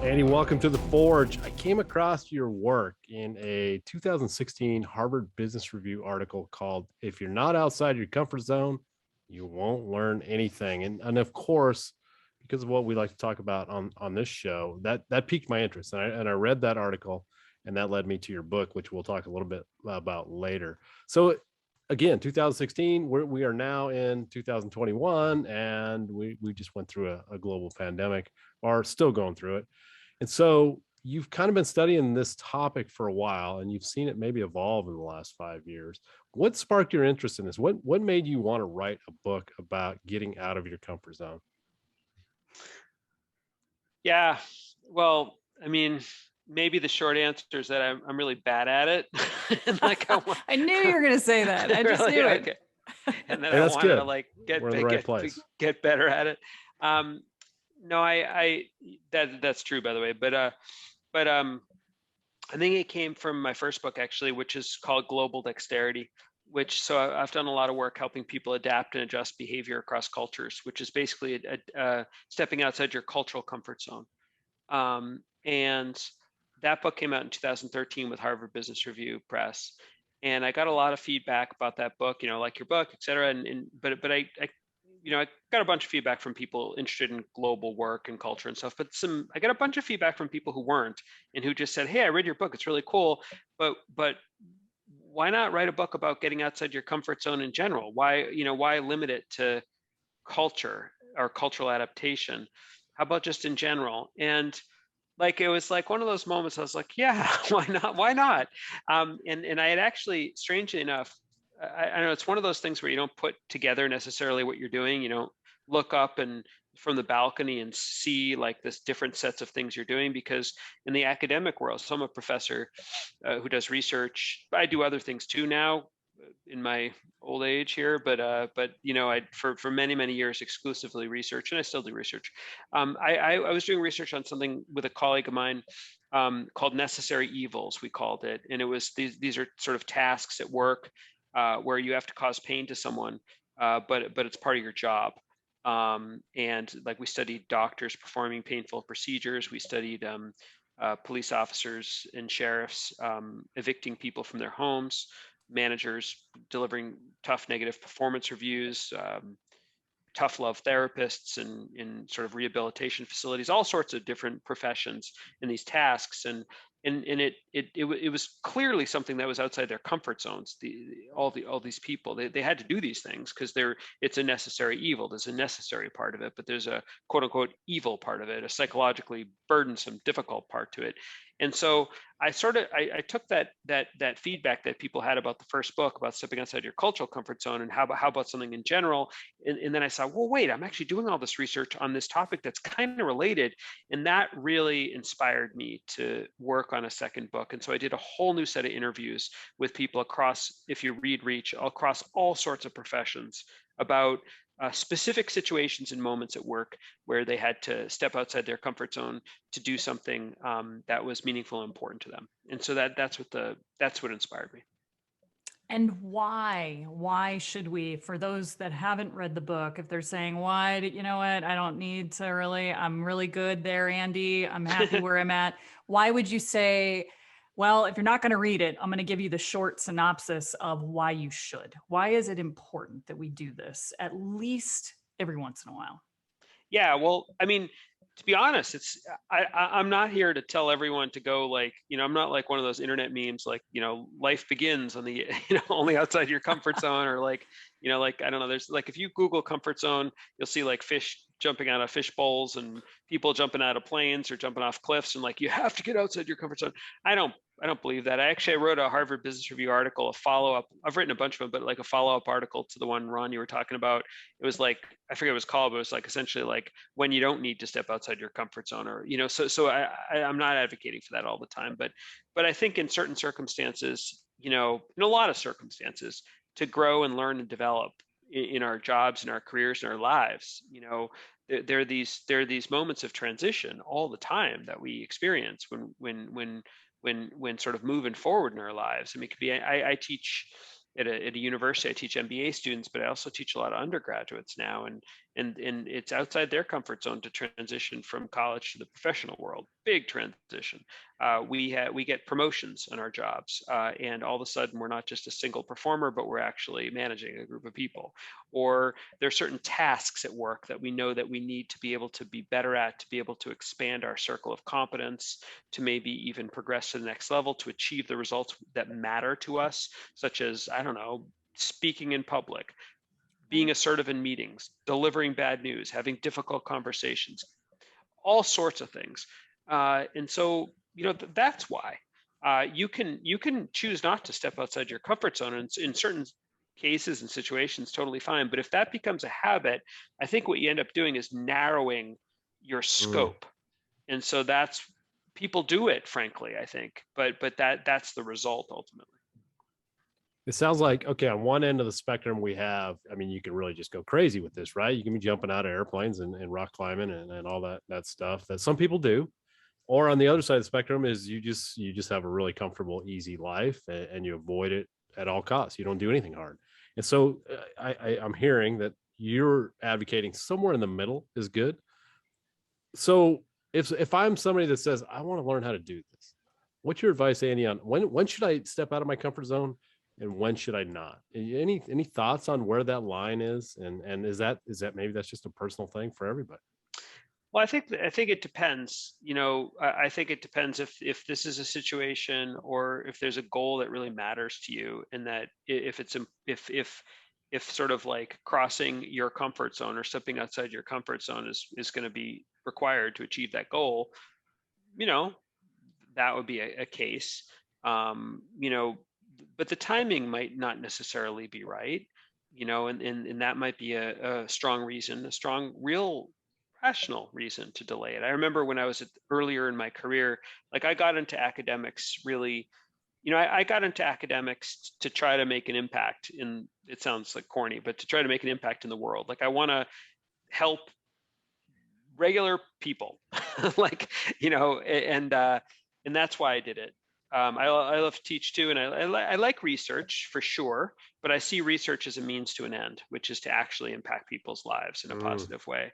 Andy, welcome to the Forge. I came across your work in a 2016 Harvard Business Review article called "If You're Not Outside Your Comfort Zone, You Won't Learn Anything." And of course, because of what we like to talk about on this show, that piqued my interest. And I read that article, and that led me to your book, which we'll talk a little bit about later. So again, 2016, we are now in 2021, and we just went through a global pandemic, or still going through it. And so you've kind of been studying this topic for a while, and you've seen it maybe evolve in the last 5 years. What sparked your interest in this? What made you want to write a book about getting out of your comfort zone? Yeah, well, I mean, maybe the short answer is that I'm really bad at it, and like I knew you were going to say that. I just really, knew it. okay. And then Hey, I that's wanted to good. like We're in the right place. get better at it. No, that's true, by the way. But I think it came from my first book actually, which is called Global Dexterity. I've done a lot of work helping people adapt and adjust behavior across cultures, which is basically stepping outside your cultural comfort zone. And that book came out in 2013 with Harvard Business Review Press, and I got a lot of feedback about that book, like your book, et cetera. But I got a bunch of feedback from people interested in global work and culture and stuff. But I got a bunch of feedback from people who weren't, and who just said, "Hey, I read your book; it's really cool, but why not write a book about getting outside your comfort zone in general? Why limit it to culture or cultural adaptation? How about just in general?" And like it was like one of those moments I was like, yeah, why not? And I had actually, strangely enough, I know it's one of those things where you don't put together necessarily what you're doing. You don't look up and from the balcony and see like this different sets of things you're doing, because in the academic world, so I'm a professor who does research. I do other things too now in my old age here, but I for many years exclusively research, and I still do research. I was doing research on something with a colleague of mine called necessary evils, we called it, and it was these are sort of tasks at work where you have to cause pain to someone, but it's part of your job. And like we studied doctors performing painful procedures, we studied police officers and sheriffs evicting people from their homes, managers delivering tough negative performance reviews, tough love therapists in sort of rehabilitation facilities, all sorts of different professions in these tasks. And it was clearly something that was outside their comfort zones. All these people, they had to do these things because it's a necessary evil. There's a necessary part of it, but there's a quote unquote evil part of it, a psychologically burdensome, difficult part to it. And so I took that feedback that people had about the first book about stepping outside your cultural comfort zone, and how about something in general. And then I saw, well, wait, I'm actually doing all this research on this topic that's kind of related. And that really inspired me to work on a second book. And so I did a whole new set of interviews with people across, if you read Reach, across all sorts of professions about specific situations and moments at work where they had to step outside their comfort zone to do something that was meaningful and important to them. And so that's what inspired me. And why should we, for those that haven't read the book, if they're saying, you know what, I don't need to really, I'm really good there, Andy, I'm happy where I'm at. Why would you say, well, if you're not going to read it, I'm going to give you the short synopsis of why you should. Why is it important that we do this at least every once in a while? Yeah, well, I mean, to be honest, I'm not here to tell everyone to go like, I'm not like one of those internet memes like, life begins on the, only outside your comfort zone, or like, like, I don't know, there's like, if you Google comfort zone, you'll see like fish jumping out of fish bowls and people jumping out of planes or jumping off cliffs, and like, you have to get outside your comfort zone. I don't believe that. I wrote a Harvard Business Review article, a follow-up. I've written a bunch of them, but like a follow-up article to the one, Ron, you were talking about. It was like, I forget what it was called, but it was like essentially like when you don't need to step outside your comfort zone, or, so I'm not advocating for that all the time, but I think in certain circumstances, in a lot of circumstances, to grow and learn and develop in our jobs, in our careers, in our lives, there are these moments of transition all the time that we experience when sort of moving forward in our lives. I mean, it could be, I teach at a university, I teach MBA students, but I also teach a lot of undergraduates now. and it's outside their comfort zone to transition from college to the professional world. Big transition. We get promotions in our jobs, and all of a sudden we're not just a single performer, but we're actually managing a group of people. Or there are certain tasks at work that we know that we need to be able to be better at, to be able to expand our circle of competence, to maybe even progress to the next level, to achieve the results that matter to us, such as, I don't know, speaking in public, being assertive in meetings, delivering bad news, having difficult conversations, all sorts of things. And so, that's why you can choose not to step outside your comfort zone, and in certain cases and situations, totally fine. But if that becomes a habit, I think what you end up doing is narrowing your scope. And so that's, people do it, frankly, I think, but that's the result ultimately. It sounds like, okay, on one end of the spectrum, we have, I mean, you can really just go crazy with this, right? You can be jumping out of airplanes and rock climbing and all that stuff that some people do. Or on the other side of the spectrum is you just have a really comfortable, easy life, and you avoid it at all costs. You don't do anything hard. And so I'm hearing that you're advocating somewhere in the middle is good. So if I'm somebody that says, I want to learn how to do this, what's your advice, Andy, on when should I step out of my comfort zone and when should I not? Any thoughts on where that line is? And is that maybe that's just a personal thing for everybody? Well, I think it depends. I think it depends if this is a situation, or if there's a goal that really matters to you, and that if sort of like crossing your comfort zone or stepping outside your comfort zone is going to be required to achieve that goal, that would be a case. But the timing might not necessarily be right, and that might be a strong reason, a strong, real rational reason to delay it. I remember when I was earlier in my career, like I got into academics really, I got into academics to try to make an impact in, it sounds like corny, but to try to make an impact in the world. Like I want to help regular people, like, and that's why I did it. I love to teach too, and I like research for sure, but I see research as a means to an end, which is to actually impact people's lives in a positive way.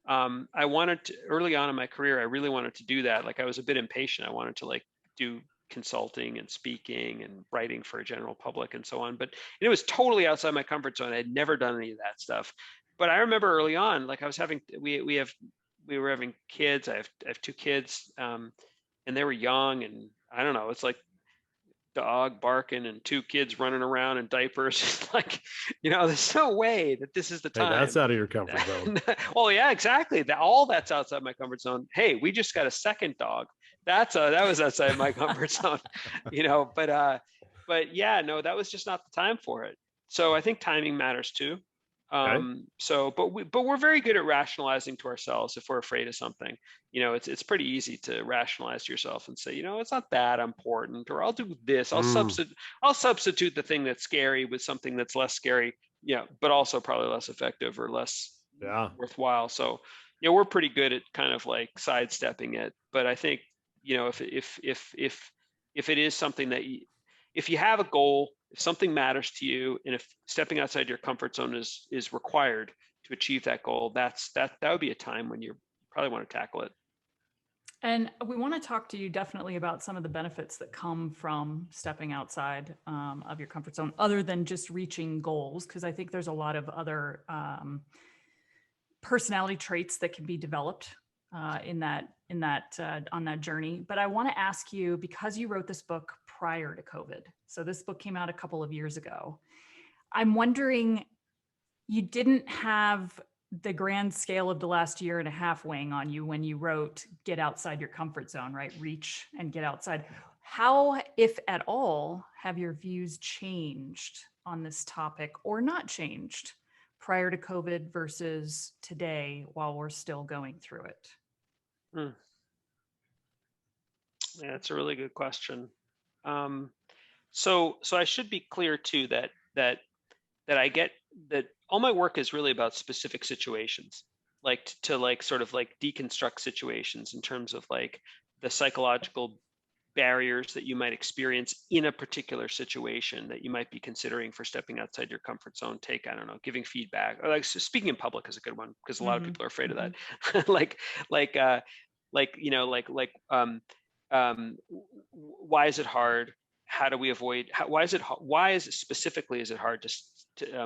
I wanted to, early on in my career, I really wanted to do that. Like I was a bit impatient. I wanted to like do consulting and speaking and writing for a general public and so on, but it was totally outside my comfort zone. I had never done any of that stuff. But I remember early on, like I was having, we were having kids. I have two kids, and they were young, and I don't know, it's like dog barking and two kids running around in diapers. Like, there's no way that this is the time. Hey, that's out of your comfort zone. Well, yeah, exactly. All that's outside my comfort zone. Hey, we just got a second dog. That was outside my comfort zone, but yeah, no, that was just not the time for it. So I think timing matters too. Okay. But we're very good at rationalizing to ourselves if we're afraid of something. It's pretty easy to rationalize to yourself and say, it's not that important, or I'll do this. I'll substitute the thing that's scary with something that's less scary, but also probably less effective or less worthwhile. So, we're pretty good at kind of like sidestepping it. But I think, if it is something that if you have a goal, if something matters to you, and if stepping outside your comfort zone is required to achieve that goal, that would be a time when you probably want to tackle it. And we want to talk to you definitely about some of the benefits that come from stepping outside of your comfort zone, other than just reaching goals, because I think there's a lot of other personality traits that can be developed on that journey. But I want to ask you, because you wrote this book prior to COVID, so this book came out a couple of years ago, I'm wondering, you didn't have the grand scale of the last year and a half weighing on you when you wrote Get Outside Your Comfort Zone, right? Reach and get outside. How, if at all, have your views changed on this topic, or not changed, prior to COVID versus today while we're still going through it? Yeah, that's a really good question. So I should be clear too that I get that all my work is really about specific situations, like to like sort of like deconstruct situations in terms of like the psychological barriers that you might experience in a particular situation that you might be considering for stepping outside your comfort zone. Take, I don't know, giving feedback, or like speaking in public is a good one, because a lot of people are afraid of that. like you know, why is it hard? How do we avoid, why is it specifically, is it hard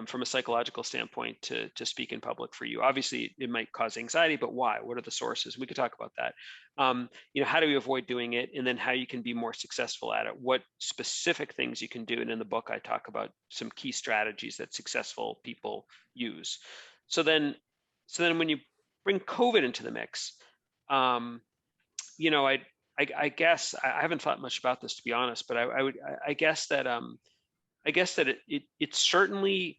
from a psychological standpoint to speak in public for you? Obviously it might cause anxiety, but why? What are the sources? We could talk about that. You know, how do we avoid doing it? And then how you can be more successful at it, what specific things you can do. And in the book, I talk about some key strategies that successful people use. So then when you bring COVID into the mix, you know, I guess I haven't thought much about this, to be honest, but I guess that it certainly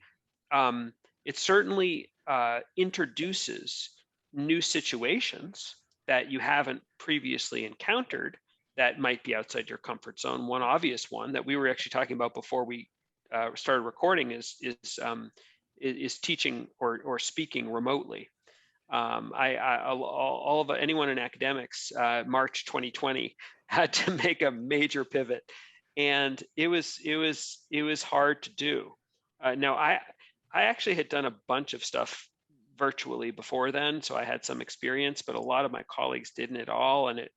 introduces new situations that you haven't previously encountered that might be outside your comfort zone. One obvious one that we were actually talking about before we started recording is teaching or speaking remotely. All of anyone in academics, March 2020 had to make a major pivot, and it was hard to do. Now I actually had done a bunch of stuff virtually before then, so I had some experience, but a lot of my colleagues didn't at all. And it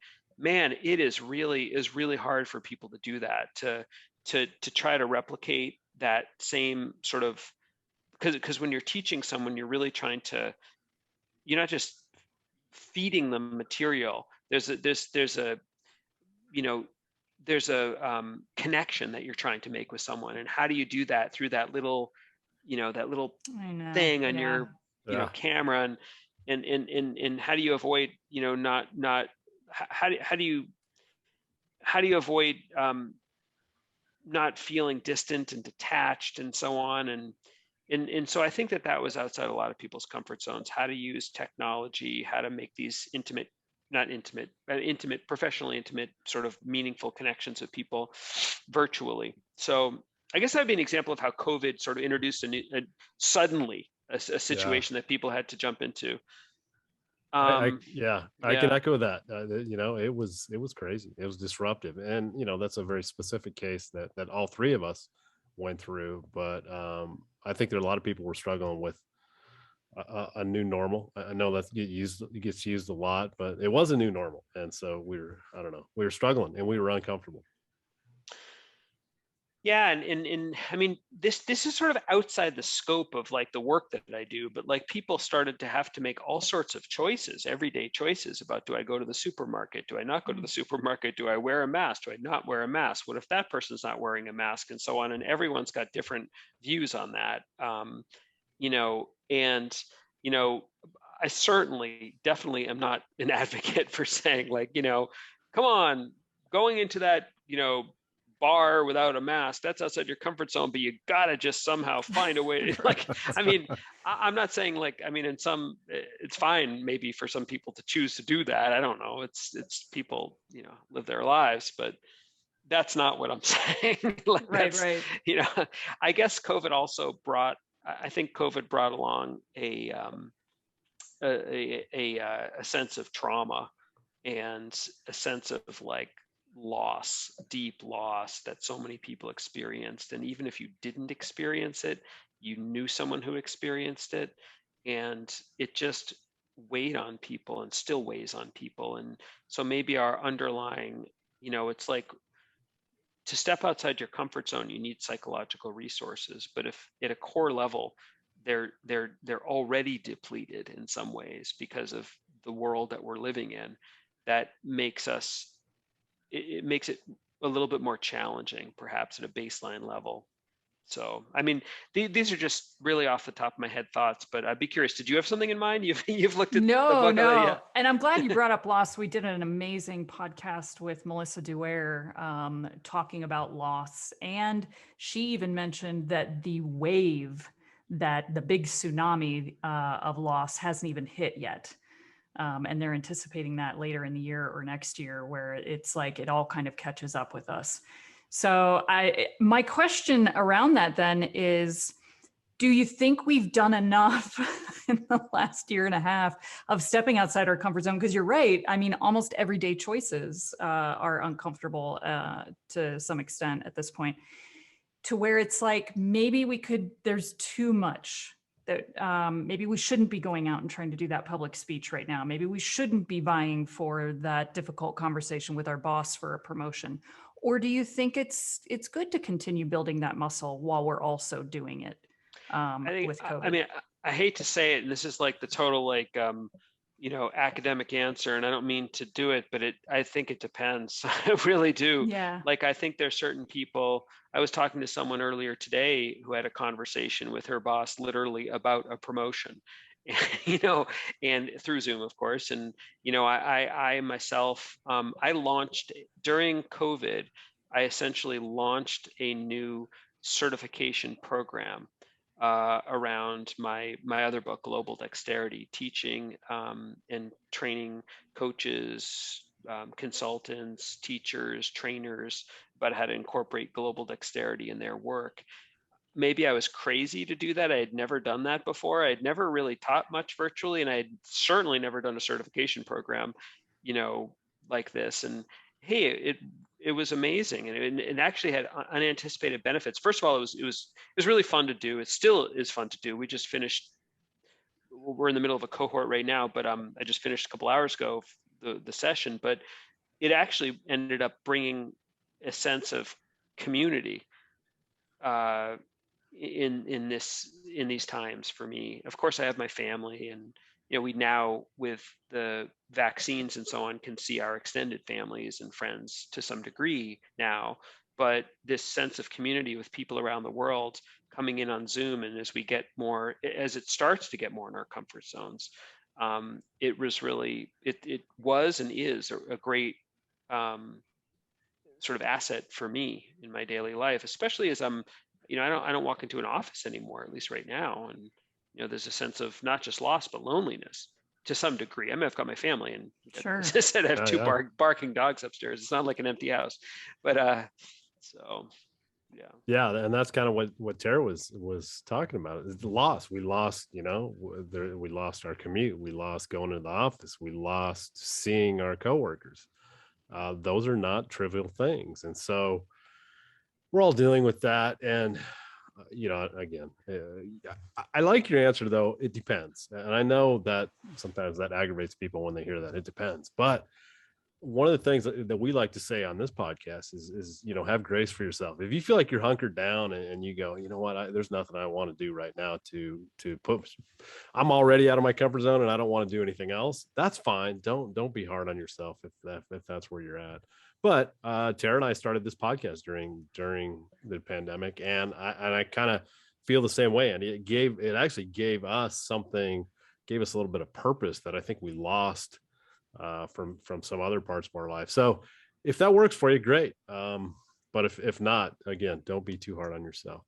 is really hard for people to do that, to try to replicate that same sort of, because when you're teaching someone, you're really trying to, you're not just feeding them material. There's a connection that you're trying to make with someone. And how do you do that? Through that little thing on your camera, and how do you avoid, how do you avoid not feeling distant and detached and so on. And so I think that was outside a lot of people's comfort zones, how to use technology, how to make these professionally intimate, sort of meaningful connections with people virtually. So I guess that'd be an example of how COVID sort of introduced suddenly a situation that people had to jump into. I can echo that. It was crazy. It was disruptive. And, that's a very specific case that all three of us went through. But I think there are a lot of people were struggling with a new normal. I know that gets used a lot, but it was a new normal. And so we were struggling and we were uncomfortable. Yeah, and I mean, this is sort of outside the scope of like the work that I do, but like people started to have to make all sorts of choices, everyday choices about, do I go to the supermarket? Do I not go to the supermarket? Do I wear a mask? Do I not wear a mask? What if that person's not wearing a mask? And so on. And everyone's got different views on that. I definitely am not an advocate for saying like, come on, going into that, bar without a mask, that's outside your comfort zone, but you gotta just somehow find a way. Like, I mean, I'm not saying like, I mean, it's fine maybe for some people to choose to do that. I don't know. It's people, live their lives, but that's not what I'm saying. Like, right. I guess COVID also brought along a sense of trauma and a sense of like loss, deep loss that so many people experienced. And even if you didn't experience it, you knew someone who experienced it, and it just weighed on people and still weighs on people. And so maybe our underlying, it's like, to step outside your comfort zone, you need psychological resources, but if at a core level they're already depleted in some ways because of the world that we're living in, that makes it makes it a little bit more challenging, perhaps at a baseline level. So, I mean, these are just really off the top of my head thoughts, but I'd be curious. Did you have something in mind? You've looked at the book? No. And I'm glad you brought up loss. We did an amazing podcast with Melissa Duer talking about loss. And she even mentioned that the big tsunami of loss hasn't even hit yet. And they're anticipating that later in the year or next year, where it's like it all kind of catches up with us. So my question around that then is, do you think we've done enough in the last year and a half of stepping outside our comfort zone. Because you're right. I mean, almost everyday choices are uncomfortable to some extent at this point, to where it's like, maybe there's too much that maybe we shouldn't be going out and trying to do that public speech right now. Maybe we shouldn't be vying for that difficult conversation with our boss for a promotion. Or do you think it's good to continue building that muscle while we're also doing it I think, with COVID? I mean, I hate to say it, and this is like the total like academic answer, and I don't mean to do it, but I think it depends. I really do. Yeah. Like, I think there's certain people. I was talking to someone earlier today who had a conversation with her boss literally about a promotion, and through Zoom, of course. And I myself, I launched during COVID. I essentially launched a new certification program around my other book, Global Dexterity, teaching and training coaches, consultants, teachers, trainers about how to incorporate global dexterity in their work. Maybe I was crazy to do that. I had never done that before. I had never really taught much virtually, and I had certainly never done a certification program, like this. And hey, it was amazing, and it actually had unanticipated benefits. First of all, it was really fun to do. It still is fun to do. We just finished. We're in the middle of a cohort right now, but I just finished a couple hours ago the session. But it actually ended up bringing a sense of community in these times for me. Of course, I have my family, and we now, with the vaccines and so on, can see our extended families and friends to some degree now. But this sense of community with people around the world coming in on Zoom, and as it starts to get more in our comfort zones, it was really, it was and is a great sort of asset for me in my daily life, especially as I don't walk into an office anymore, at least right now. And, there's a sense of not just loss, but loneliness to some degree. I mean, I've got my family, and Sure. as I said, I have Yeah, two yeah. barking dogs upstairs. It's not like an empty house, but so yeah. Yeah, and that's kind of what Tara was talking about. Is the loss. We lost, we lost our commute. We lost going to the office. We lost seeing our coworkers. Those are not trivial things, and so we're all dealing with that. And again, I like your answer though. It depends, and I know that sometimes that aggravates people when they hear that. It depends, but one of the things that we like to say on this podcast is have grace for yourself. If you feel like you're hunkered down and you go, you know what, there's nothing I want to do right now to put, I'm already out of my comfort zone and I don't want to do anything else. That's fine. Don't be hard on yourself if that's where you're at. But Tara and I started this podcast during the pandemic, and I kind of feel the same way. And it actually gave us a little bit of purpose that I think we lost from some other parts of our life. So if that works for you, great. But if not, again, don't be too hard on yourself.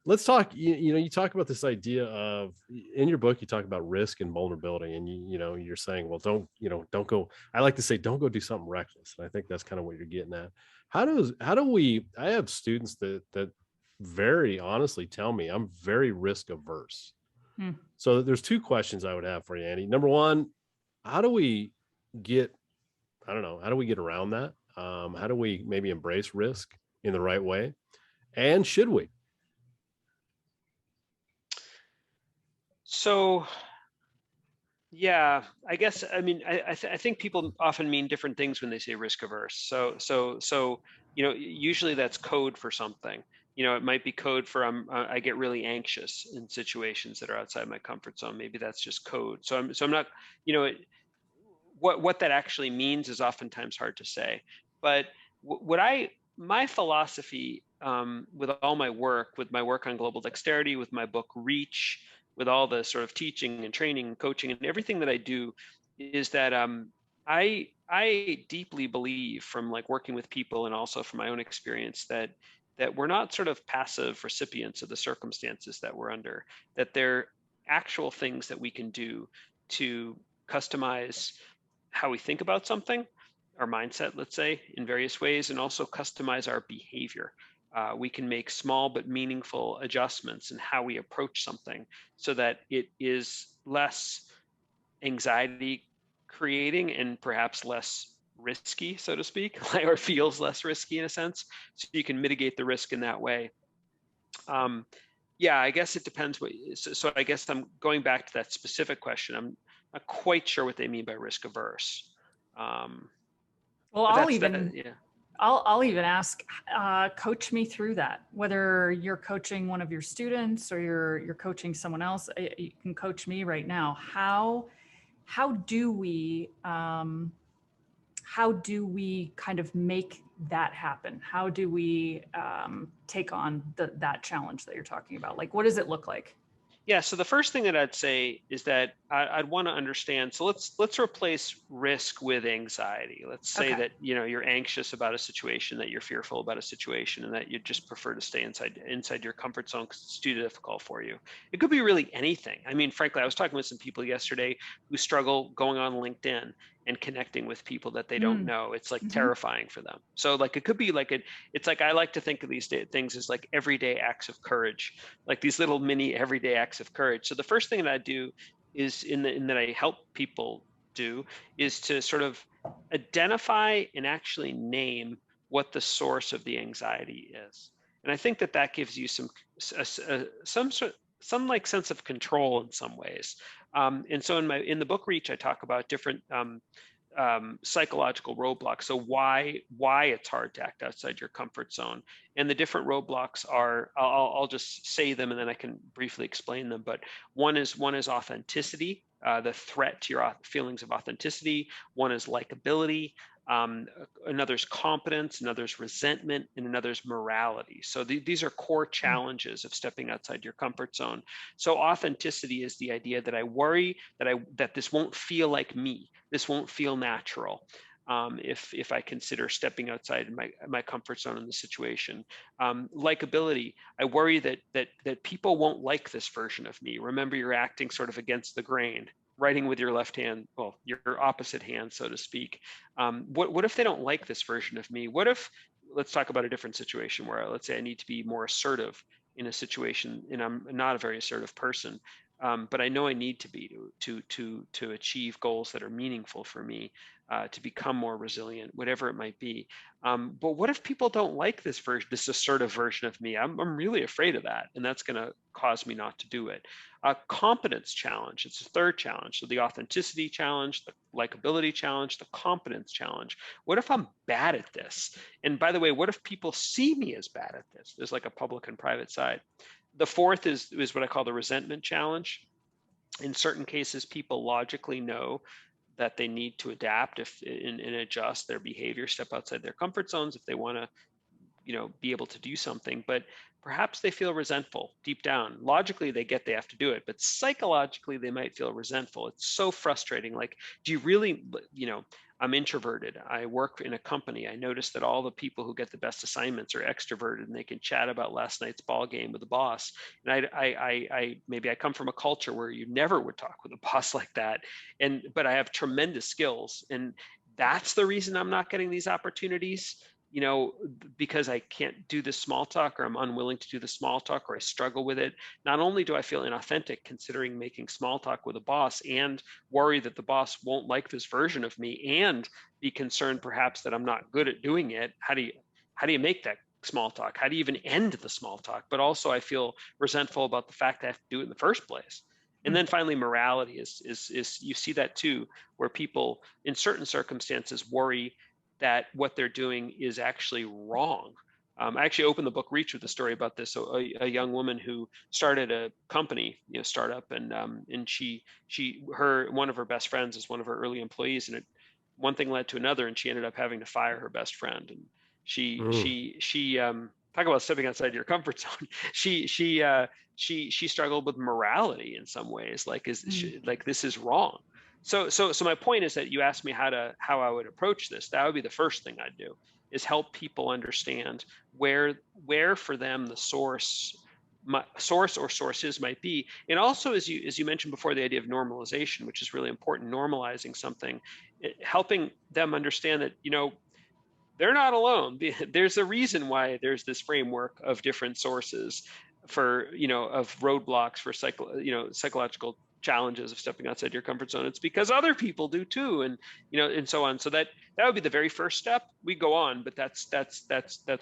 Let's talk. You talk about this idea of, in your book, you talk about risk and vulnerability, and you're saying, well, don't go. I like to say, don't go do something reckless. And I think that's kind of what you're getting at. How do we? I have students that very honestly tell me I'm very risk averse. So there's two questions I would have for you, Andy. Number one, how do we get around that? How do we maybe embrace risk in the right way? And should we? So, yeah, I guess, I mean, I think people often mean different things when they say risk averse. So, usually that's code for something. It might be code for I get really anxious in situations that are outside my comfort zone. Maybe that's just code. So I'm not, what that actually means is oftentimes hard to say. But my philosophy with all my work, with my work on global dexterity, with my book Reach, with all the sort of teaching and training and coaching and everything that I do, is that I deeply believe, from like working with people and also from my own experience, that we're not sort of passive recipients of the circumstances that we're under, that they're actual things that we can do to customize how we think about something, our mindset, let's say, in various ways, and also customize our behavior. we can make small but meaningful adjustments in how we approach something so that it is less anxiety creating and perhaps less risky, so to speak, or feels less risky in a sense. So you can mitigate the risk in that way. Yeah, I guess it depends so I guess I'm going back to that specific question. I'm not quite sure what they mean by risk averse. Well, But I'll that's that, even yeah. I'll even ask, coach me through that. Whether you're coaching one of your students or you're coaching someone else, you can coach me right now. How do we kind of make that happen? How do we take on that challenge that you're talking about? Like, what does it look like? Yeah, so the first thing that I'd say is that I'd want to understand. So let's replace risk with anxiety. Let's say Okay. that you're anxious about a situation, that you're fearful about a situation, and that you just prefer to stay inside your comfort zone because it's too difficult for you. It could be really anything. I mean, frankly, I was talking with some people yesterday who struggle going on LinkedIn and connecting with people that they don't know. It's like Mm-hmm. terrifying for them. So like it could be like it's like I like to think of these things as like everyday acts of courage, like these little mini everyday acts of courage. So the first thing that I do is in that I help people do is to sort of identify and actually name what the source of the anxiety is. And I think that that gives you some like sense of control in some ways. And so in the book Reach, I talk about different psychological roadblocks. So why it's hard to act outside your comfort zone, and the different roadblocks are. I'll just say them and then I can briefly explain them. But one is authenticity, the threat to your feelings of authenticity. One is likability. Another's competence, another's resentment, and another's morality. So these are core challenges of stepping outside your comfort zone. So authenticity is the idea that I worry that this won't feel like me. This won't feel natural. If I consider stepping outside my comfort zone in the situation. Likability, I worry that people won't like this version of me. Remember, you're acting sort of against the grain, writing with your left hand, well, your opposite hand, so to speak. What if they don't like this version of me? What if, let's talk about a different situation where let's say I need to be more assertive in a situation and I'm not a very assertive person. But I know I need to be to achieve goals that are meaningful for me, to become more resilient, whatever it might be. But what if people don't like this assertive version of me? I'm really afraid of that, and that's going to cause me not to do it. Competence challenge. It's a third challenge. So the authenticity challenge, the likability challenge, the competence challenge. What if I'm bad at this? And by the way, what if people see me as bad at this? There's like a public and private side. The fourth is what I call the resentment challenge. In certain cases, people logically know that they need to adapt and adjust their behavior, step outside their comfort zones if they want to, be able to do something. But perhaps they feel resentful deep down. Logically, they get they have to do it, but psychologically, they might feel resentful. It's so frustrating. Like, do you really, I'm introverted. I work in a company. I notice that all the people who get the best assignments are extroverted and they can chat about last night's ball game with the boss. And I maybe I come from a culture where you never would talk with a boss like that. But I have tremendous skills. And that's the reason I'm not getting these opportunities, because I can't do the small talk, or I'm unwilling to do the small talk, or I struggle with it. Not only do I feel inauthentic considering making small talk with a boss, and worry that the boss won't like this version of me, and be concerned perhaps that I'm not good at doing it. How do you make that small talk? How do you even end the small talk? But also I feel resentful about the fact that I have to do it in the first place. And then finally, morality is you see that too, where people in certain circumstances worry that what they're doing is actually wrong. I actually opened the book Reach with a story about this. So a young woman who started a company, startup, and one of her best friends is one of her early employees, and one thing led to another, and she ended up having to fire her best friend. And she talk about stepping outside your comfort zone. She struggled with morality in some ways, like like this is wrong. So my point is that you asked me how I would approach this. That would be the first thing I'd do, is help people understand where for them the source or sources might be. And also, as you mentioned before, the idea of normalization, which is really important, normalizing something, helping them understand that, they're not alone. There's a reason why there's this framework of different sources for, of roadblocks for psychological challenges of stepping outside your comfort zone. It's because other people do too, and and so on. So that would be the very first step. We go on, but that's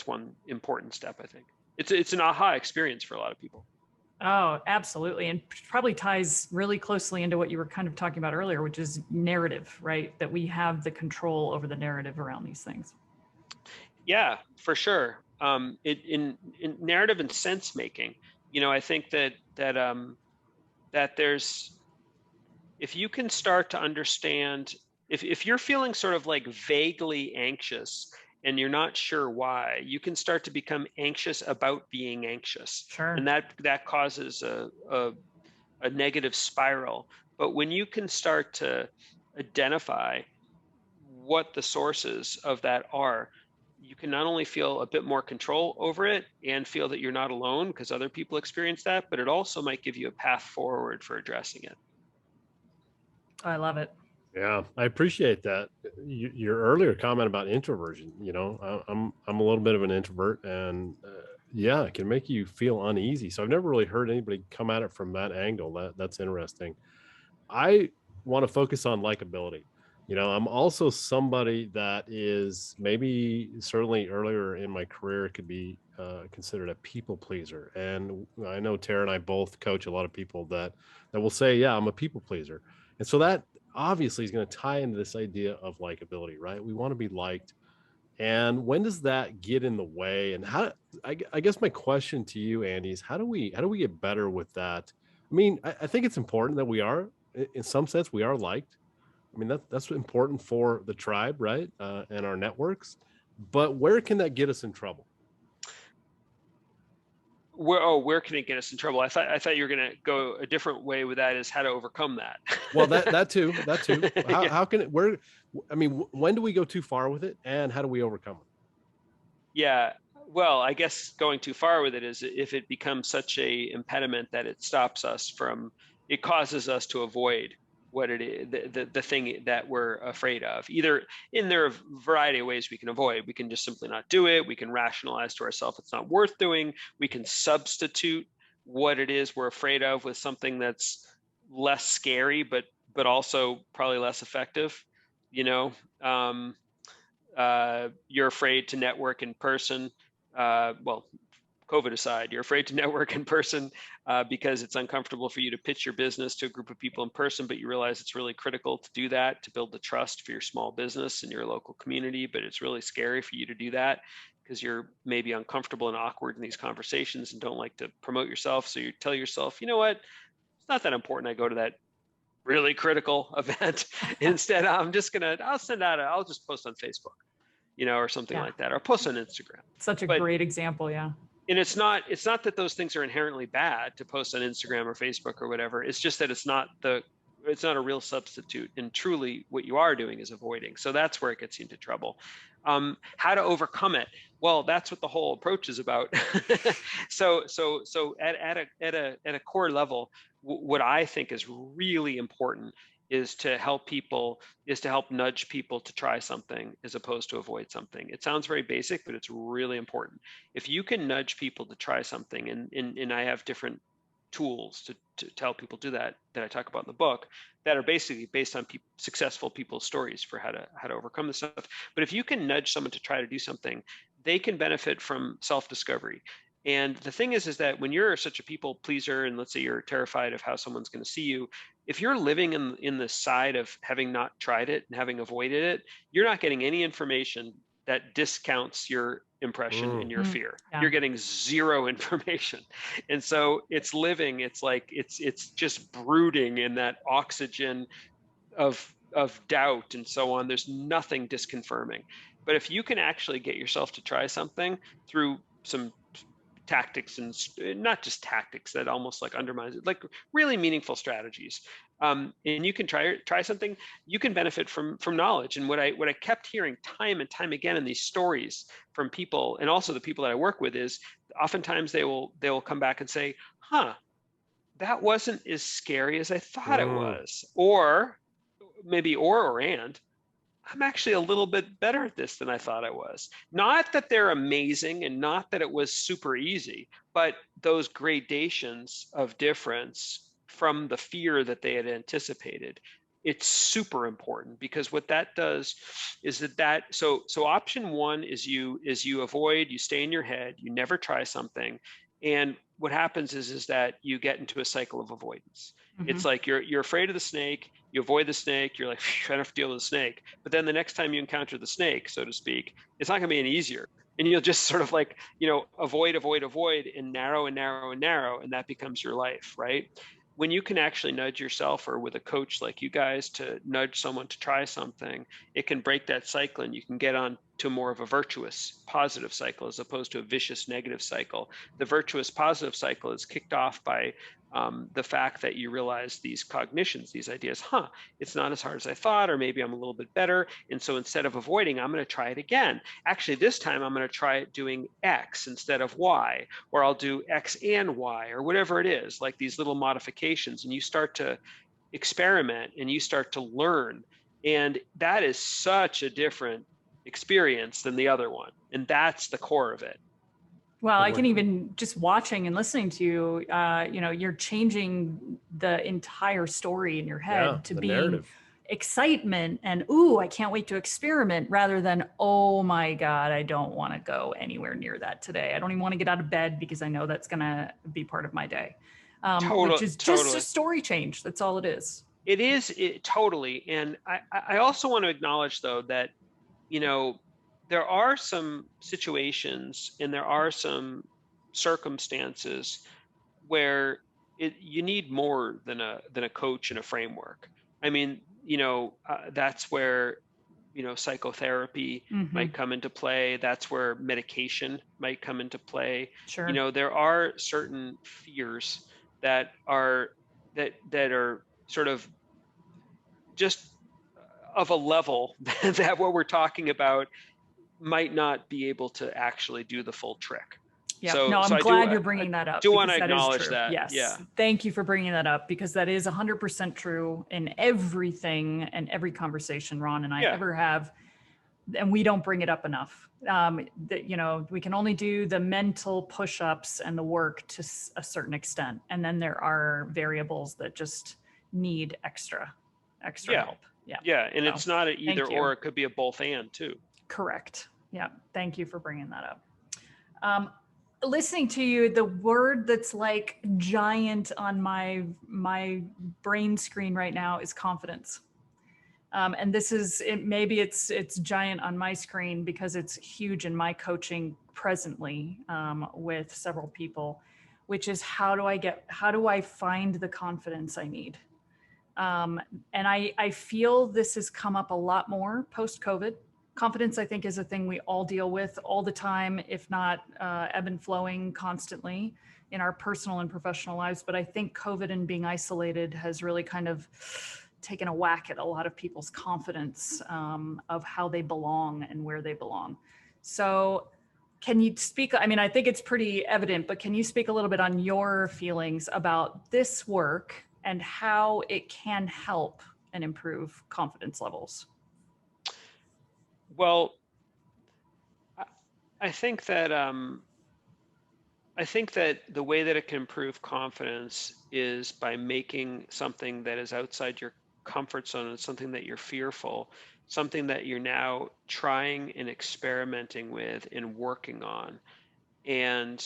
one important step. I think it's an aha experience for a lot of people. Oh, absolutely. And probably ties really closely into what you were kind of talking about earlier, which is narrative, right? That we have the control over the narrative around these things. Yeah, for sure. In narrative and sense making, I think that there's, if you can start to understand, if you're feeling sort of like vaguely anxious and you're not sure why, you can start to become anxious about being anxious. Sure. And that causes a negative spiral. But when you can start to identify what the sources of that are, you can not only feel a bit more control over it and feel that you're not alone because other people experience that, but it also might give you a path forward for addressing it. I love it. Yeah, I appreciate that. Your earlier comment about introversion, I'm a little bit of an introvert, and yeah, it can make you feel uneasy. So I've never really heard anybody come at it from that angle. That's interesting. I want to focus on likability. I'm also somebody that is maybe certainly earlier in my career could be considered a people pleaser. And I know Tara and I both coach a lot of people that will say, yeah, I'm a people pleaser. And so that obviously is going to tie into this idea of likability, right? We want to be liked. And when does that get in the way? And I guess my question to you, Andy, is how do we get better with that? I mean, I think it's important that we are, in some sense, we are liked. I mean, that's important for the tribe, right? And our networks. But where can that get us in trouble? Where can it get us in trouble? I thought you were going to go a different way with that, is how to overcome that. Well, that too. How can it, I mean, when do we go too far with it, and how do we overcome it? Yeah, well, I guess going too far with it is if it becomes such a impediment that it stops us from, it causes us to avoid what it is, the thing that we're afraid of. Either, and there are a variety of ways we can avoid. We can just simply not do it. We can rationalize to ourselves it's not worth doing. We can substitute what it is we're afraid of with something that's less scary, but also probably less effective. You're afraid to network in person. Well, COVID aside, you're afraid to network in person because it's uncomfortable for you to pitch your business to a group of people in person, but you realize it's really critical to do that, to build the trust for your small business and your local community. But it's really scary for you to do that because you're maybe uncomfortable and awkward in these conversations and don't like to promote yourself. So you tell yourself, you know what, it's not that important I go to that really critical event. Instead, I'll just post on Facebook, or something like that, or post on Instagram. Such a great example. Yeah. And it's not that those things are inherently bad to post on Instagram or Facebook or whatever. It's just that it's not a real substitute. And truly what you are doing is avoiding. So that's where it gets you into trouble. How to overcome it? Well, that's what the whole approach is about. So at a core level, what I think is really important is to help nudge people to try something as opposed to avoid something. It sounds very basic, but it's really important. If you can nudge people to try something, and I have different tools to help people do that I talk about in the book, that are basically based on successful people's stories for how to overcome this stuff. But if you can nudge someone to try to do something, they can benefit from self-discovery. And the thing is that when you're such a people pleaser, and let's say you're terrified of how someone's going to see you, if you're living in the side of having not tried it and having avoided it, you're not getting any information that discounts your impression and your fear. Yeah. You're getting zero information. And so it's just brooding in that oxygen of doubt and so on. There's nothing disconfirming. But if you can actually get yourself to try something through some tactics, and not just tactics that almost like undermines it, like really meaningful strategies, and you can try something, you can benefit from knowledge. And what I kept hearing time and time again in these stories from people, and also the people that I work with, is oftentimes they will come back and say, that wasn't as scary as I thought it was. Or maybe and I'm actually a little bit better at this than I thought I was. Not that they're amazing and not that it was super easy, but those gradations of difference from the fear that they had anticipated, it's super important, because what that does is so option one is you avoid, you stay in your head, you never try something. And what happens is that you get into a cycle of avoidance. It's like you're afraid of the snake, you avoid the snake, you're like, I don't have to deal with the snake. But then the next time you encounter the snake, so to speak, it's not going to be any easier. And you'll just sort of like, avoid, and narrow and narrow and narrow, and that becomes your life, right? When you can actually nudge yourself, or with a coach like you guys, to nudge someone to try something, it can break that cycle, and you can get on to more of a virtuous positive cycle as opposed to a vicious negative cycle. The virtuous positive cycle is kicked off by the fact that you realize these cognitions, these ideas, it's not as hard as I thought, or maybe I'm a little bit better. And so instead of avoiding, I'm going to try it again. Actually, this time I'm going to try it doing X instead of Y, or I'll do X and Y, or whatever it is, like these little modifications. And you start to experiment and you start to learn. And that is such a different experience than the other one. And that's the core of it. Well, I can even just watching and listening to you, you're changing the entire story in your head to being narrative. Excitement and, ooh, I can't wait to experiment, rather than, oh my God, I don't want to go anywhere near that today. I don't even want to get out of bed because I know that's going to be part of my day. Which is just a story change. That's all it is. It is, totally. And I also want to acknowledge, though, that, there are some situations and there are some circumstances where you need more than a coach and a framework. I mean, that's where, psychotherapy might come into play. That's where medication might come into play. Sure. There are certain fears that are sort of just of a level that what we're talking about might not be able to actually do the full trick. Yeah, I'm glad you're bringing that up. I do want to acknowledge that. Yes. Yeah. Thank you for bringing that up, because that is 100% true in everything and every conversation Ron and I ever have. And we don't bring it up enough. We can only do the mental push-ups and the work to a certain extent. And then there are variables that just need extra help. Yeah. Yeah. And it's not an either or, it could be a both and too. Correct. Yeah. Thank you for bringing that up. Listening to you, the word that's like giant on my brain screen right now is confidence. And this is, maybe it's giant on my screen because it's huge in my coaching presently with several people, which is how do I find the confidence I need? And I feel this has come up a lot more post-COVID. Confidence, I think, is a thing we all deal with all the time, if not ebb and flowing constantly in our personal and professional lives. But I think COVID and being isolated has really kind of taken a whack at a lot of people's confidence of how they belong and where they belong. So can you speak, I mean, I think it's pretty evident, but can you speak a little bit on your feelings about this work and how it can help and improve confidence levels? Well, I think that the way that it can improve confidence is by making something that is outside your comfort zone and something that you're fearful, something that you're now trying and experimenting with and working on. And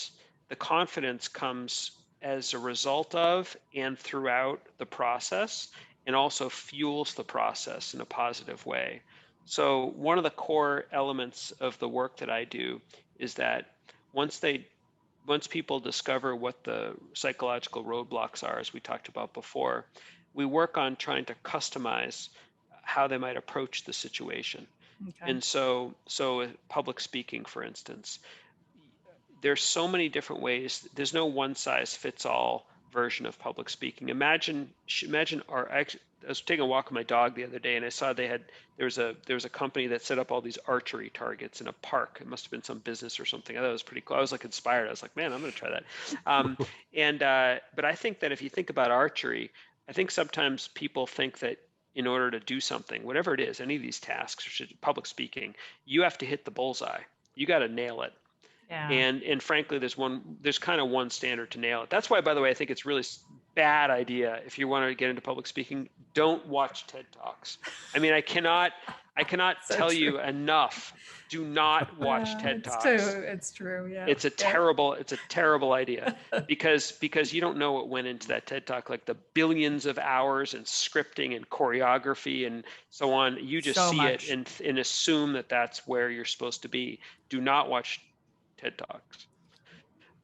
the confidence comes as a result of and throughout the process, and also fuels the process in a positive way. So one of the core elements of the work that I do is that once people discover what the psychological roadblocks are, as we talked about before, we work on trying to customize how they might approach the situation. Okay. And so public speaking, for instance, there's so many different ways. There's no one size fits all version of public speaking. Imagine I was taking a walk with my dog the other day, and I saw there was a company that set up all these archery targets in a park. It must have been some business or something. I thought it was pretty cool. I was like inspired. I was like, man, I'm going to try that. But I think that if you think about archery, I think sometimes people think that in order to do something, whatever it is, any of these tasks, or public speaking, you have to hit the bullseye. You got to nail it. Yeah. And frankly, there's kind of one standard to nail it. That's why, by the way, I think it's really bad idea if you want to get into public speaking, don't watch TED Talks. I mean, I cannot So tell true. you enough. Do not watch TED It's Talks. true. It's true. Yeah. It's a terrible idea because you don't know what went into that TED Talk, like the billions of hours and scripting and choreography and so on. You just So see much. it and assume that that's where you're supposed to be. Do not watch TED Talks.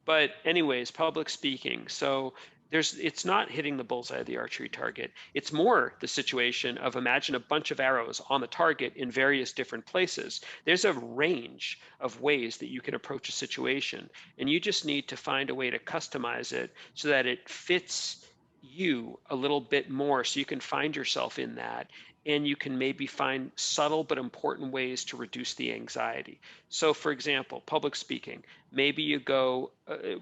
But anyways, public speaking. So it's not hitting the bullseye of the archery target. It's more the situation of, imagine a bunch of arrows on the target in various different places. There's a range of ways that you can approach a situation, and you just need to find a way to customize it so that it fits you a little bit more, so you can find yourself in that, and you can maybe find subtle but important ways to reduce the anxiety. So for example, public speaking, maybe you go,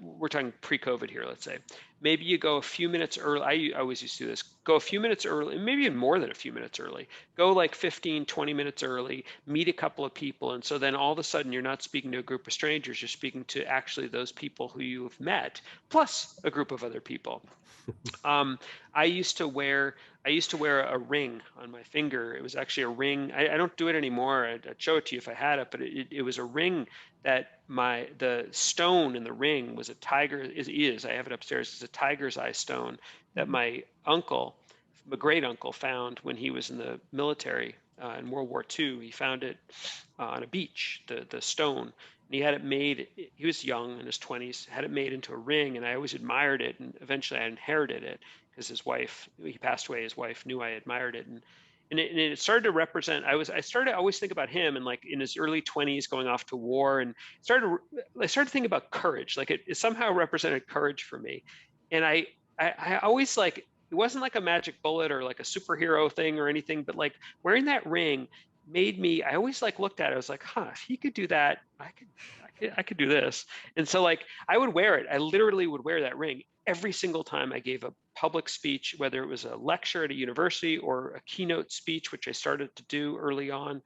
we're talking pre-COVID here, let's say, maybe you go a few minutes early. I always used to do this, go a few minutes early, maybe even more than a few minutes early, go like 15, 20 minutes early, meet a couple of people. And so then all of a sudden you're not speaking to a group of strangers, you're speaking to actually those people who you've met, plus a group of other people. I used to wear a ring on my finger. It was actually a ring. I don't do it anymore. I'd show it to you if I had it, but it was a ring that the stone in the ring was a tiger. I have it upstairs. It's a tiger's eye stone that my great uncle found when he was in the military in World War II. He found it on a beach, the stone. And he had it made, he was young in his 20s, had it made into a ring, and I always admired it, and eventually I inherited it because his wife, he passed away, his wife knew I admired it, and it started to represent, I started to always think about him and like in his early 20s going off to war, and I started thinking about courage, like it somehow represented courage for me. And I always like, it wasn't like a magic bullet or like a superhero thing or anything, but like wearing that ring made me, I always like looked at it, I was like, if he could do that, I could do this. And so like I would wear it. I literally would wear that ring every single time I gave a public speech, whether it was a lecture at a university or a keynote speech, which I started to do early on.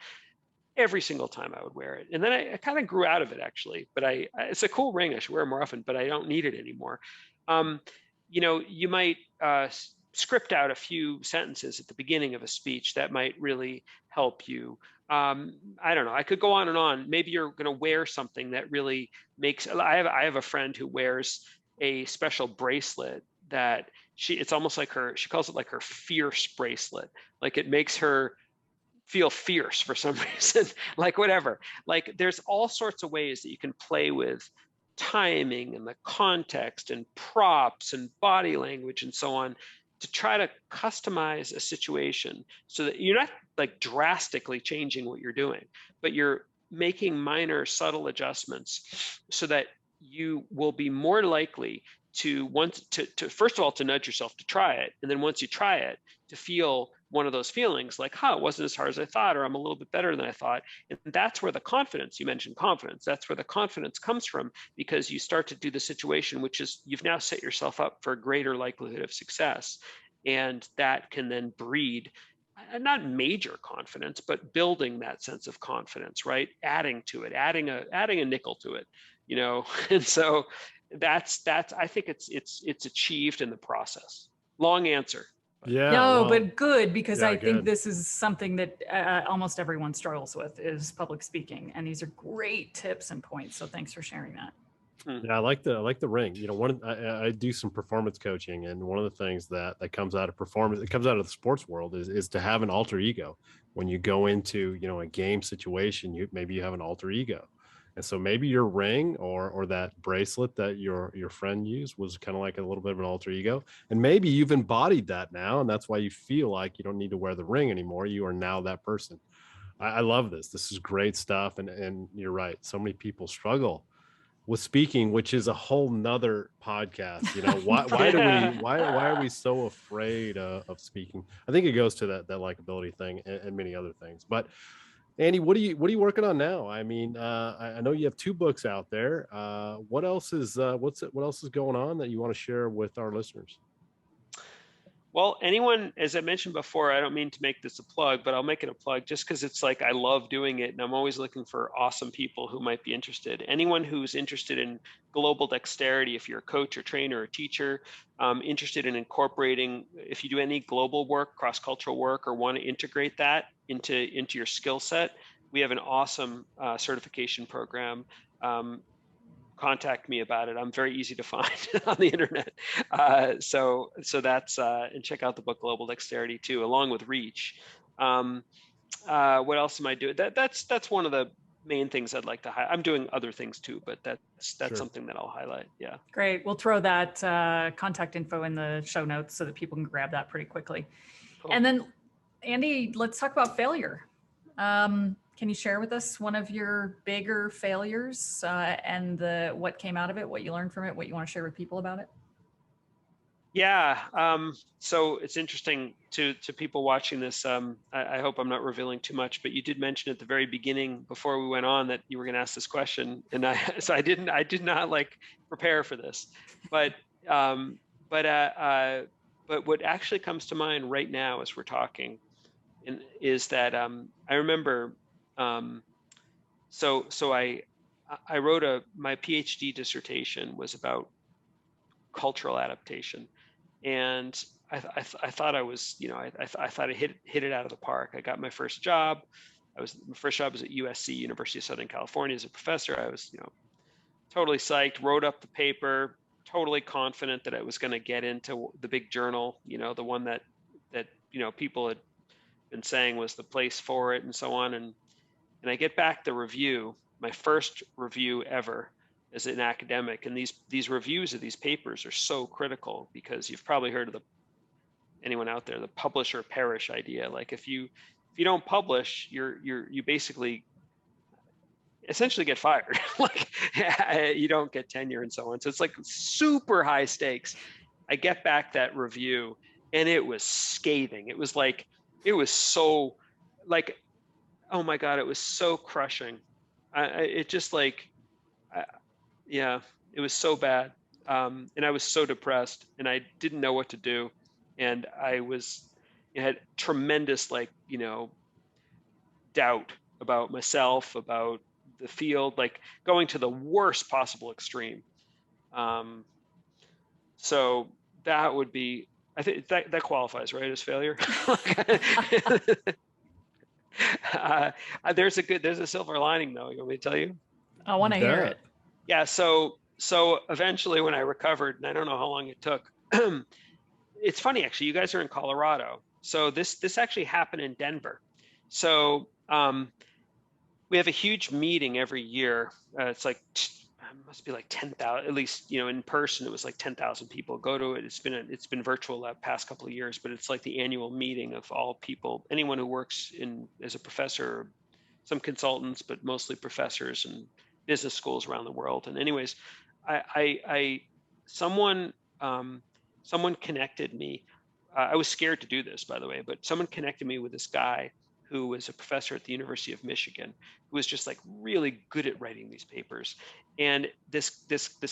Every single time I would wear it. And then I kind of grew out of it actually, but it's a cool ring. I should wear it more often, but I don't need it anymore. You might script out a few sentences at the beginning of a speech that might really help you. I don't know. I could go on and on. Maybe you're going to wear something that really makes. I have a friend who wears a special bracelet that it's almost like she calls it like her fierce bracelet. Like it makes her feel fierce for some reason, like whatever. Like there's all sorts of ways that you can play with timing and the context and props and body language and so on to try to customize a situation so that you're not like drastically changing what you're doing, but you're making minor subtle adjustments so that you will be more likely to first of all, to nudge yourself to try it. And then once you try it, to feel one of those feelings like, it wasn't as hard as I thought, or I'm a little bit better than I thought. And that's where the confidence, you mentioned confidence, that's where the confidence comes from, because you start to do the situation, which is you've now set yourself up for a greater likelihood of success. And that can then breed not major confidence, but building that sense of confidence, right? Adding to it, adding a nickel to it, and so that's I think it's achieved in the process. Long answer. Yeah. No, but good, because I think good. this is something that almost everyone struggles with, is public speaking, and these are great tips and points. So thanks for sharing that. Yeah, I like the ring. I do some performance coaching, and one of the things that comes out of performance, it comes out of the sports world, is to have an alter ego. When you go into a game situation, maybe you have an alter ego. And so maybe your ring or that bracelet that your friend used was kind of like a little bit of an alter ego. And maybe you've embodied that now, and that's why you feel like you don't need to wear the ring anymore. You are now that person. I love this. This is great stuff. And you're right. So many people struggle with speaking, which is a whole nother podcast. Why are we so afraid of speaking? I think it goes to that likability thing and many other things. But Andy, what are you working on now? I mean, I know you have 2 books out there. What else is going on that you want to share with our listeners? Well, anyone, as I mentioned before, I don't mean to make this a plug, but I'll make it a plug just because it's like I love doing it and I'm always looking for awesome people who might be interested. Anyone who's interested in global dexterity, if you're a coach or trainer or teacher, interested in incorporating, if you do any global work, cross-cultural work, or want to integrate that into your skill set, we have an awesome certification program. Contact me about it. I'm very easy to find on the internet. So that's and check out the book Global Dexterity too, along with Reach. What else am I doing? That's one of the main things I'd like to highlight. I'm doing other things too, but that's Sure. something that I'll highlight. Yeah. Great. We'll throw that contact info in the show notes so that people can grab that pretty quickly. Cool. And then, Andy, let's talk about failure. Can you share with us one of your bigger failures and what came out of it, what you learned from it, what you want to share with people about it? Yeah. So it's interesting to people watching this. I hope I'm not revealing too much, but you did mention at the very beginning before we went on that you were going to ask this question, and I did not like prepare for this, but what actually comes to mind right now as we're talking, is that I remember. So I wrote my PhD dissertation was about cultural adaptation. And I thought I was, I thought I hit it out of the park. I got my first job. My first job was at USC, University of Southern California, as a professor. I was, totally psyched, wrote up the paper, totally confident that I was going to get into the big journal, the one that people had been saying was the place for it and so on. And I get back the review, my first review ever as an academic. And these reviews of these papers are so critical because you've probably heard of anyone out there, the publish or perish idea. Like if you don't publish, you basically essentially get fired. Like you don't get tenure and so on. So it's like super high stakes. I get back that review and it was scathing. It was so like, oh my God, it was so crushing. It just like, yeah, it was so bad. And I was so depressed and I didn't know what to do. And I had tremendous, doubt about myself, about the field, like going to the worst possible extreme. So that would be, I think that qualifies, right, as failure. There's a silver lining though. You want me to tell you? I want to hear it. Yeah. So eventually when I recovered, and I don't know how long it took, it's funny, actually, you guys are in Colorado. So this actually happened in Denver. So we have a huge meeting every year. It's like, it must be like 10,000, at least, in person, it was like 10,000 people go to it. It's been virtual the past couple of years, but it's like the annual meeting of all people, anyone who works as a professor, some consultants, but mostly professors and business schools around the world. And anyways, someone connected me. I was scared to do this, by the way, but someone connected me with this guy who was a professor at the University of Michigan, who was just like really good at writing these papers. And this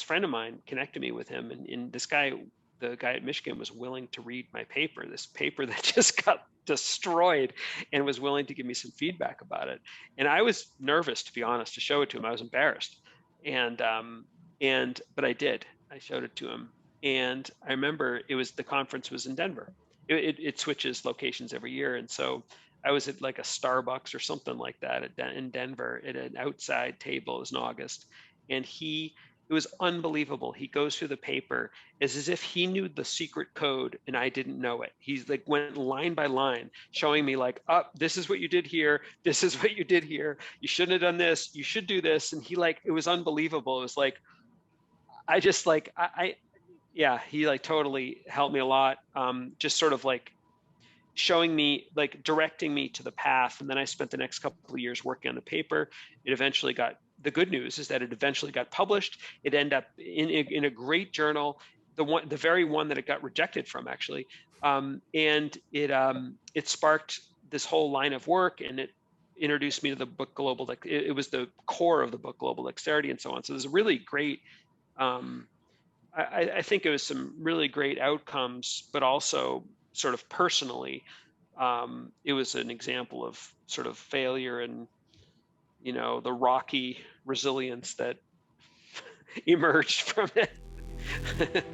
friend of mine connected me with him, and this guy, the guy at Michigan, was willing to read my paper, this paper that just got destroyed, and was willing to give me some feedback about it. And I was nervous, to be honest, to show it to him. I was embarrassed, but I did. I showed it to him, and I remember the conference was in Denver. It switches locations every year, and so I was at like a Starbucks or something like that in Denver at an outside table. It was in August, and it was unbelievable. He goes through the paper as if he knew the secret code and I didn't know it. He's like went line by line, showing me like, this is what you did here. This is what you did here. You shouldn't have done this. You should do this. And it was unbelievable. It was like, he like totally helped me a lot. Just sort of like showing me, like directing me to the path. And then I spent the next couple of years working on the paper. The good news is that it eventually got published. It ended up in a great journal, the very one that it got rejected from, actually. And it sparked this whole line of work, and it introduced me to the book Global. It was the core of the book Global Dexterity and so on. So there's a really great, I think it was some really great outcomes, but also sort of personally, it was an example of sort of failure and, the rocky resilience that emerged from it.